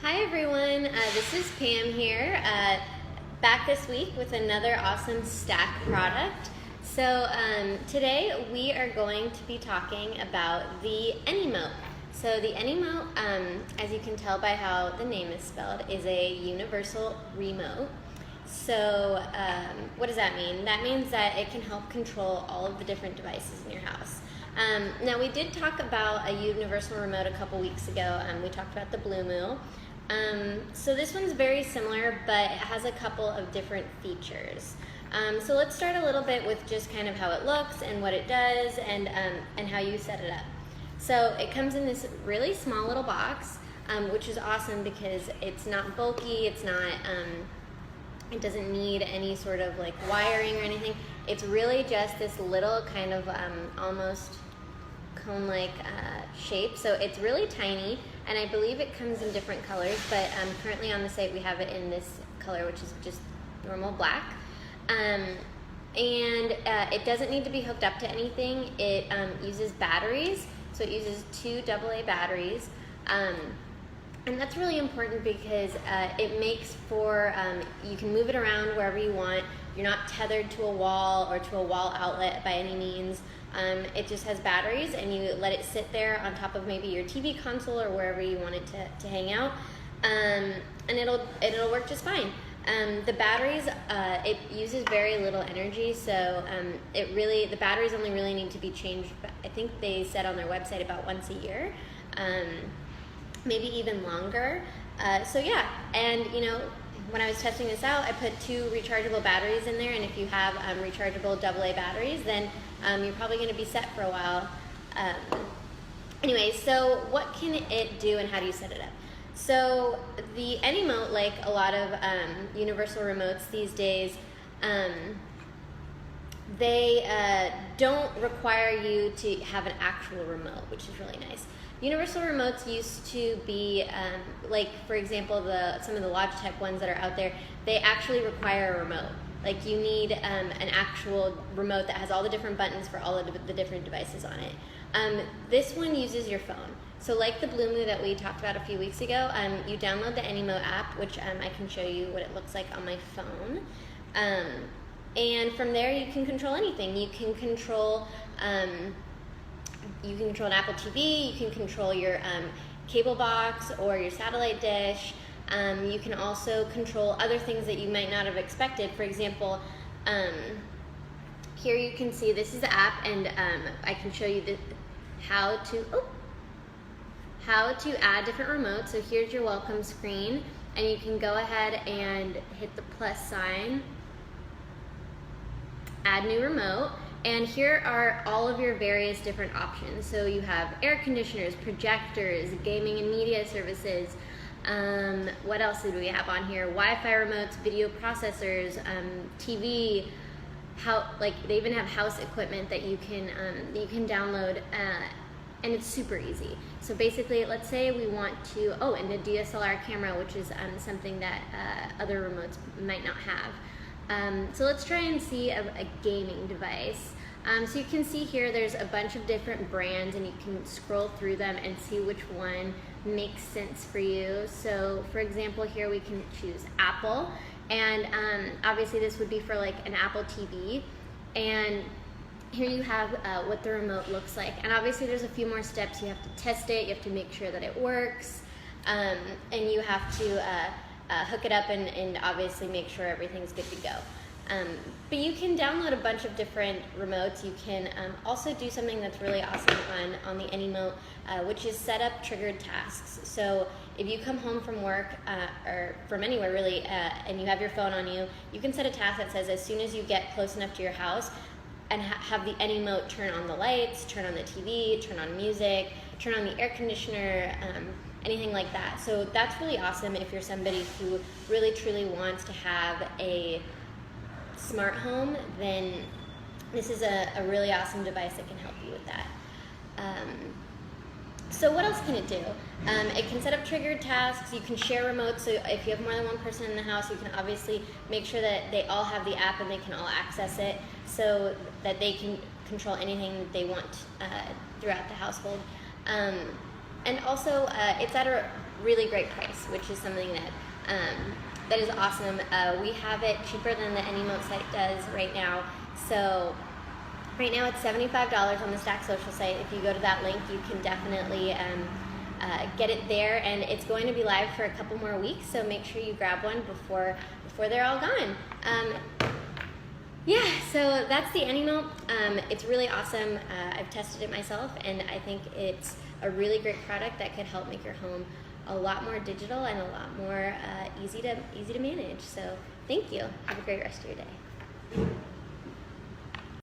Hi everyone, this is Pam here, back this week with another awesome Stack product. So today we are going to be talking about the AnyMote. So the AnyMote, as you can tell by how the name is spelled, is a universal remote. So what does that mean? That means that it can help control all of the different devices in your house. Now we did talk about a universal remote a couple weeks ago. We talked about the Blue. So this one's very similar, but it has a couple of different features. So let's start a little bit with just kind of how it looks and what it does and how you set it up. So it comes in this really small little box, which is awesome because it's not bulky, it's not, it doesn't need any sort of like wiring or anything. It's really just this little kind of almost cone-like shape. So it's really tiny, and I believe it comes in different colors, but currently on the site we have it in this color, which is just normal black. And it doesn't need to be hooked up to anything. It uses batteries, so it uses 2 AA batteries. And that's really important because it makes for, you can move it around wherever you want. You're not tethered to a wall or to a wall outlet by any means. It just has batteries, and you let it sit there on top of maybe your TV console or wherever you want it to hang out, and it'll work just fine. The batteries, it uses very little energy, so the batteries only really need to be changed. I think they said on their website about once a year, maybe even longer. So yeah, and you know, when I was testing this out, I put 2 rechargeable batteries in there, and if you have rechargeable AA batteries, then you're probably going to be set for a while. Anyway, so what can it do and how do you set it up? So the AnyMote, like a lot of universal remotes these days, they don't require you to have an actual remote, which is really nice. Universal remotes used to be, like for example, some of the Logitech ones that are out there, they actually require a remote. Like you need an actual remote that has all the different buttons for all of the different devices on it. This one uses your phone. So like the Blue that we talked about a few weeks ago, you download the AnyMote app, which I can show you what it looks like on my phone. And from there you can control anything. You can control an Apple TV, you can control your cable box or your satellite dish. You can also control other things that you might not have expected. For example, here you can see this is the app, and I can show you how to add different remotes. So here's your welcome screen, and you can go ahead and hit the plus sign, add new remote. And here are all of your various different options. So you have air conditioners, projectors, gaming and media services. What else do we have on here? Wi-Fi remotes, video processors, TV. They even have house equipment that you can download, and it's super easy. So basically, let's say we want to, and a DSLR camera, which is something that other remotes might not have. So let's try and see a gaming device. So you can see here there's a bunch of different brands, and you can scroll through them and see which one makes sense for you. So for example, here we can choose Apple, and obviously this would be for like an Apple TV. And here you have what the remote looks like. And obviously there's a few more steps. You have to test it, you have to make sure that it works, and you have to hook it up and obviously make sure everything's good to go. But you can download a bunch of different remotes. You can also do something that's really awesome on the AnyMote, which is set up triggered tasks. So if you come home from work or from anywhere really, and you have your phone on you, you can set a task that says as soon as you get close enough to your house, and have the AnyMote turn on the lights, turn on the TV, turn on music, turn on the air conditioner, anything like that. So that's really awesome if you're somebody who really truly wants to have a smart home. Then this is a really awesome device that can help you with that. So what else can it do? It can set up triggered tasks. You can share remotes, so if you have more than one person in the house, you can obviously make sure that they all have the app and they can all access it so that they can control anything that they want throughout the household. And also, it's at a really great price, which is something that that is awesome. We have it cheaper than the AnyMote site does right now. So right now it's $75 on the StackSocial site. If you go to that link, you can definitely get it there, and it's going to be live for a couple more weeks, so make sure you grab one before they're all gone. Yeah, so that's the AnyMote. It's really awesome. I've tested it myself, and I think it's a really great product that could help make your home a lot more digital and a lot more easy to manage. So thank you. Have a great rest of your day.